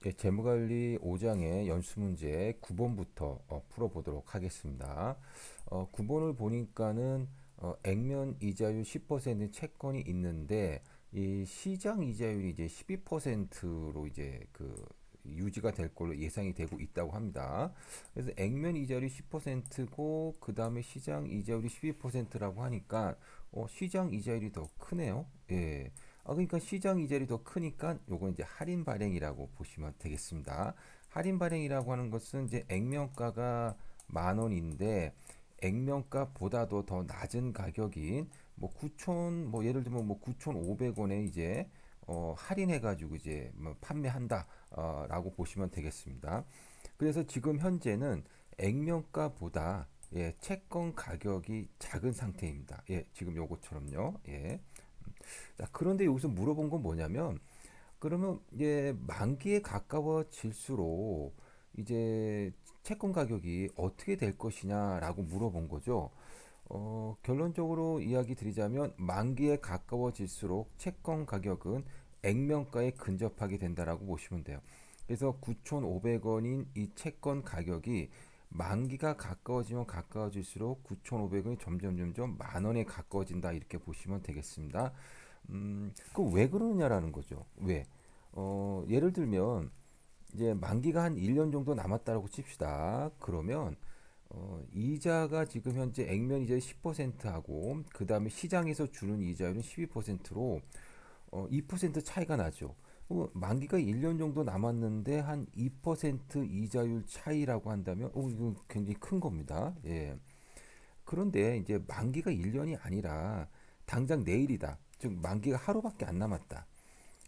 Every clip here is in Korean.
예, 재무관리 5장의 연수문제 9번부터 풀어보도록 하겠습니다. 9번을 보니까는 액면 이자율 10% 채권이 있는데 이 시장 이자율이 이제 12%로 이제 그 유지가 될 걸로 예상이 되고 있다고 합니다. 그래서 액면 이자율이 10%고 그 다음에 시장 이자율이 12%라고 하니까 시장 이자율이 더 크네요. 예. 그러니까 시장 이자율이 더 크니까 요건 이제 할인 발행이라고 보시면 되겠습니다. 할인 발행이라고 하는 것은 이제 액면가가 10,000원인데 액면가보다도 더 낮은 가격인 뭐 9천 뭐 예를 들면 뭐 9,500원에 이제 할인해 가지고 이제 뭐 판매한다라고 보시면 되겠습니다. 그래서 지금 현재는 액면가보다 예, 채권 가격이 작은 상태입니다. 예, 지금 요거처럼요. 예. 자, 그런데 여기서 물어본 건 뭐냐면, 그러면 이제 만기에 가까워질수록 이제 채권 가격이 어떻게 될 것이냐라고 물어본 거죠. 결론적으로 이야기 드리자면 만기에 가까워질수록 채권 가격은 액면가에 근접하게 된다라고 보시면 돼요. 그래서 9,500원인 이 채권 가격이 만기가 가까워지면 가까워질수록 9,500원이 점점 만 원에 가까워진다 이렇게 보시면 되겠습니다. 그 왜 그러느냐라는 거죠. 왜? 예를 들면 이제 만기가 한 1년 정도 남았다라고 칩시다. 그러면 이자가 지금 현재 액면 이자율 10%하고 그 다음에 시장에서 주는 이자율은 12%로 2% 차이가 나죠. 만기가 1년 정도 남았는데 한 2% 이자율 차이라고 한다면 이거 굉장히 큰 겁니다. 예. 그런데 이제 만기가 1년이 아니라 당장 내일이다. 즉 만기가 하루밖에 안 남았다.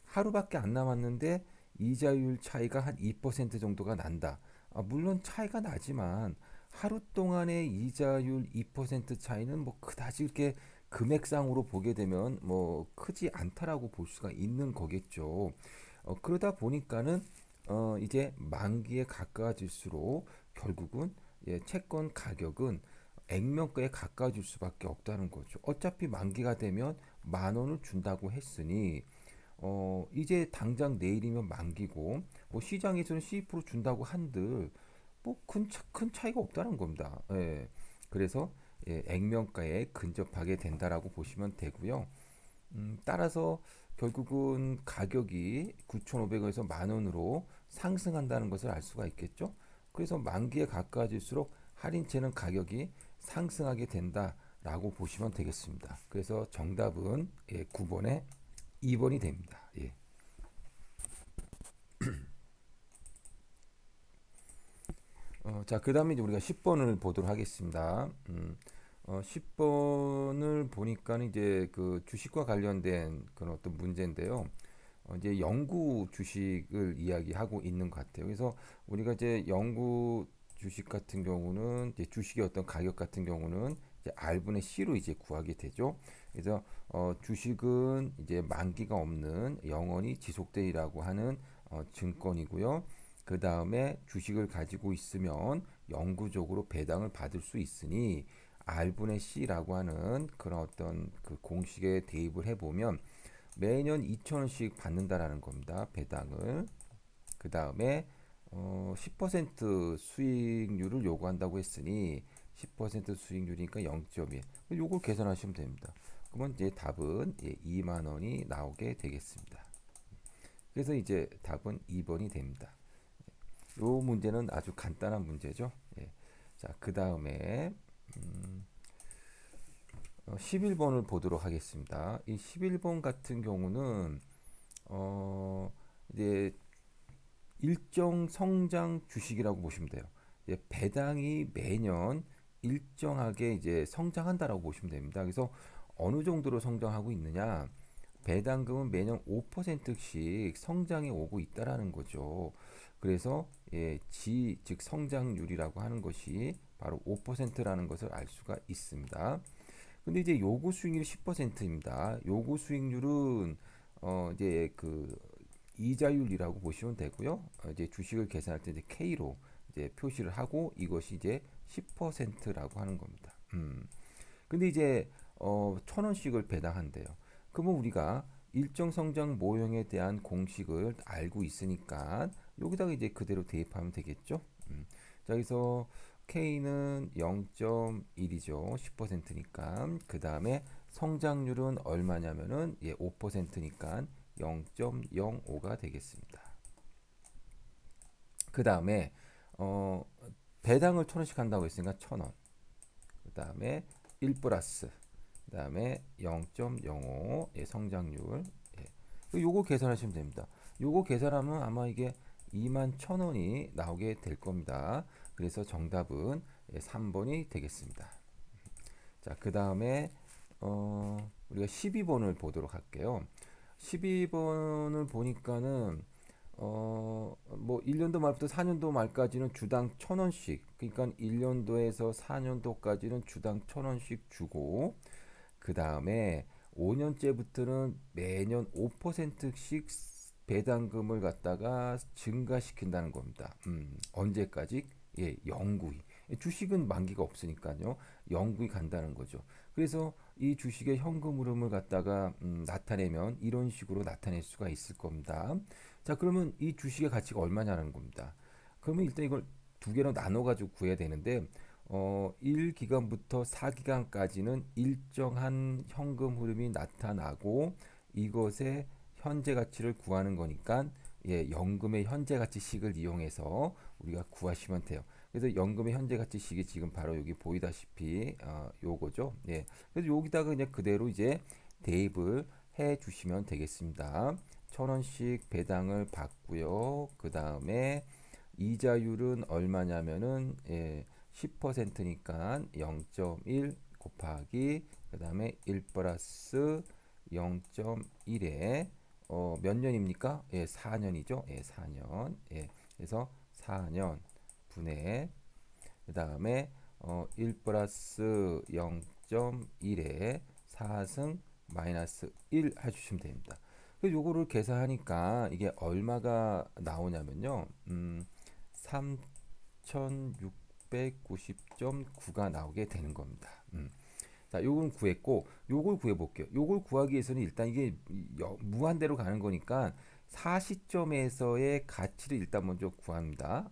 하루밖에 안 남았는데 이자율 차이가 한 2% 정도가 난다. 물론 차이가 나지만 하루 동안의 이자율 2% 차이는 뭐 그다지 이렇게 금액상으로 보게 되면 뭐 크지 않다라고 볼 수가 있는 거겠죠. 그러다 보니까는 이제 만기에 가까워질수록 결국은 예, 채권 가격은 액면가에 가까워질 수밖에 없다는 거죠. 어차피 만기가 되면 10,000원을 준다고 했으니 이제 당장 내일이면 만기고 뭐 시장에서는 12% 준다고 한들 뭐 큰 차이가 없다는 겁니다. 예. 그래서 예, 액면가에 근접하게 된다라고 보시면 되고요. 따라서 결국은 가격이 9,500원에서 만 원으로 상승한다는 것을 알 수가 있겠죠. 그래서 만기에 가까워질수록 할인채는 가격이 상승하게 된다라고 보시면 되겠습니다. 그래서 정답은 예, 9번에 2번이 됩니다. 예. 자, 그 다음에 이제 우리가 10번을 보도록 하겠습니다. 10번을 보니까 이제 그 주식과 관련된 그런 어떤 문제인데요. 이제 영구 주식을 이야기하고 있는 것 같아요. 그래서 우리가 이제 영구 주식 같은 경우는 이제 주식의 어떤 가격 같은 경우는 이제 R분의 C로 이제 구하게 되죠. 그래서 주식은 이제 만기가 없는 영원히 지속되리라고 하는 증권이고요. 그 다음에 주식을 가지고 있으면 영구적으로 배당을 받을 수 있으니 R분의 C라고 하는 그런 어떤 그 공식에 대입을 해보면 매년 2,000원씩 받는다라는 겁니다. 배당을. 그 다음에 10% 수익률을 요구한다고 했으니 10% 수익률이니까 0.1. 요걸 계산하시면 됩니다. 그러면 이제 답은 2만 원이 나오게 되겠습니다. 그래서 이제 답은 2번이 됩니다. 요 문제는 아주 간단한 문제죠. 예. 자, 그 다음에 11번을 보도록 하겠습니다. 이 11번 같은 경우는 어, 이제 일정 성장 주식이라고 보시면 돼요. 이제 배당이 매년 일정하게 이제 성장한다라고 보시면 됩니다. 그래서 어느 정도로 성장하고 있느냐? 배당금은 매년 5%씩 성장해 오고 있다라는 거죠. 그래서 예, 즉 성장률이라고 하는 것이 바로 5%라는 것을 알 수가 있습니다. 근데 이제 요구 수익률이 10%입니다. 요구 수익률은 이제 그 이자율이라고 보시면 되고요. 이제 주식을 계산할 때 이제 K로 이제 표시를 하고 이것이 이제 10%라고 하는 겁니다. 근데 이제 1,000원씩을 배당한대요. 그러면 우리가 일정 성장 모형에 대한 공식을 알고 있으니까 여기다가 이제 그대로 대입하면 되겠죠. 자, 여기서 K는 0.1이죠. 10%니까. 그 다음에 성장률은 얼마냐면은 5%니까 0.05가 되겠습니다. 그 다음에 어, 배당을 1,000원씩 한다고 했으니까 1,000원. 그 다음에 1 플러스. 그 다음에 0.05 성장률. 요거 계산하시면 됩니다. 요거 계산하면 아마 이게 21,000원이 나오게 될 겁니다. 그래서 정답은 3번이 되겠습니다. 자, 그 다음에 우리가 12번을 보도록 할게요. 12번을 보니까는 뭐 1년도 말부터 4년도 말까지는 주당 1,000원씩, 그러니까 1년도에서 4년도까지는 주당 1,000원씩 주고, 그 다음에 5년째부터는 매년 5%씩 배당금을 갖다가 증가시킨다는 겁니다. 언제까지? 영구히. 주식은 만기가 없으니까요. 영구히 간다는 거죠. 그래서 이 주식의 현금 흐름을 갖다가 나타내면 이런 식으로 나타낼 수가 있을 겁니다. 자, 그러면 이 주식의 가치가 얼마냐는 겁니다. 그러면 일단 이걸 두 개로 나눠 가지고 구해야 되는데 1기간부터 4기간까지는 일정한 현금 흐름이 나타나고 이것의 현재 가치를 구하는 거니까 연금의 현재 가치식을 이용해서 우리가 구하시면 돼요. 그래서 연금의 현재 가치식이 지금 바로 여기 보이다시피 요거죠. 그래서 여기다가 그냥 그대로 이제 대입을 해 주시면 되겠습니다. 1,000원씩 배당을 받고요. 그 다음에 이자율은 얼마냐면은 10%니까 0.1 곱하기 그 다음에 1 플러스 0.1에 몇 년입니까? 4년이죠. 4년. 그래서 4년 분의 그 다음에 1 플러스 0.1에 4승 마이너스 1 해주시면 됩니다. 그래서 요거를 계산하니까 이게 얼마가 나오냐면요. 3,690.9가 나오게 되는 겁니다. 자, 요건 구했고, 요걸 구해볼게요. 요걸 구하기 위해서는 일단 이게 무한대로 가는 거니까 4시점에서의 가치를 일단 먼저 구합니다.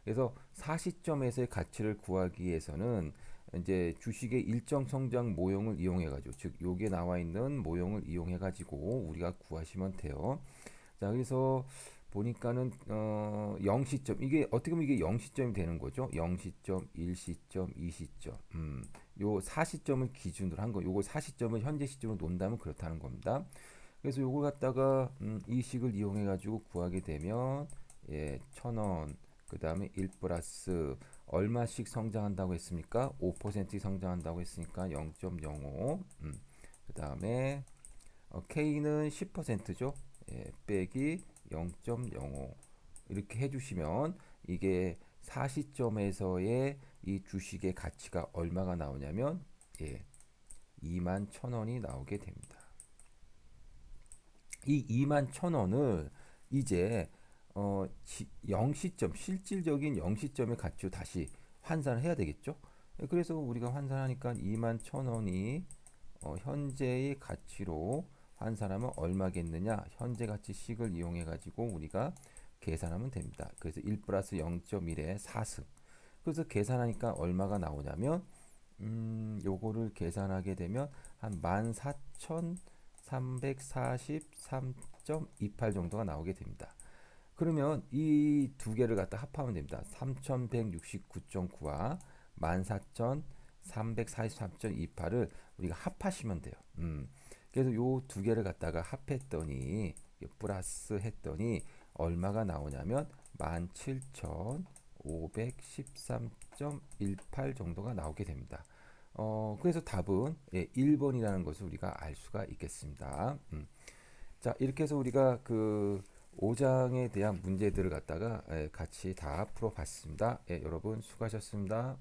그래서 4시점에서의 가치를 구하기 위해서는 이제 주식의 일정 성장 모형을 이용해 가지고, 즉 여기에 나와 있는 모형을 이용해 가지고 우리가 구하시면 돼요. 자, 그래서 보니까는 0시점, 이게 어떻게 보면 이게 0시점이 되는 거죠. 0시점, 1시점, 2시점. 요 4시점을 기준으로 한 거. 요거 4시점을 현재 시점으로 논다면 그렇다는 겁니다. 그래서 요걸 갖다가 이 식을 이용해 가지고 구하게 되면 1,000원, 그 다음에 1 플러스 얼마씩 성장한다고 했습니까? 5% 성장한다고 했으니까 0.05. 그 다음에 K는 10%죠. 빼기 0.05 이렇게 해주시면 이게 4시점에서의 이 주식의 가치가 얼마가 나오냐면 21,000원이 나오게 됩니다. 이 21,000원을 이제 0시점 실질적인 0시점의 가치로 다시 환산을 해야 되겠죠. 그래서 우리가 환산하니까 21,000원이 현재의 가치로 환산하면 얼마겠느냐? 현재 가치식을 이용해 가지고 우리가 계산하면 됩니다. 그래서 1 플러스 0.1에 4승. 그래서 계산하니까 얼마가 나오냐면 요거를 계산하게 되면 한 14,343.28 정도가 나오게 됩니다. 그러면 이 두 개를 갖다 합하면 됩니다. 3,169.9와 14,343.28을 우리가 합하시면 돼요. 그래서 요 두 개를 갖다가 합했더니 플러스 했더니 얼마가 나오냐면 17,513.18 정도가 나오게 됩니다. 그래서 답은 1번이라는 것을 우리가 알 수가 있겠습니다. 자, 이렇게 해서 우리가 그 5장에 대한 문제들을 갖다가 같이 다 풀어봤습니다. 여러분 수고하셨습니다.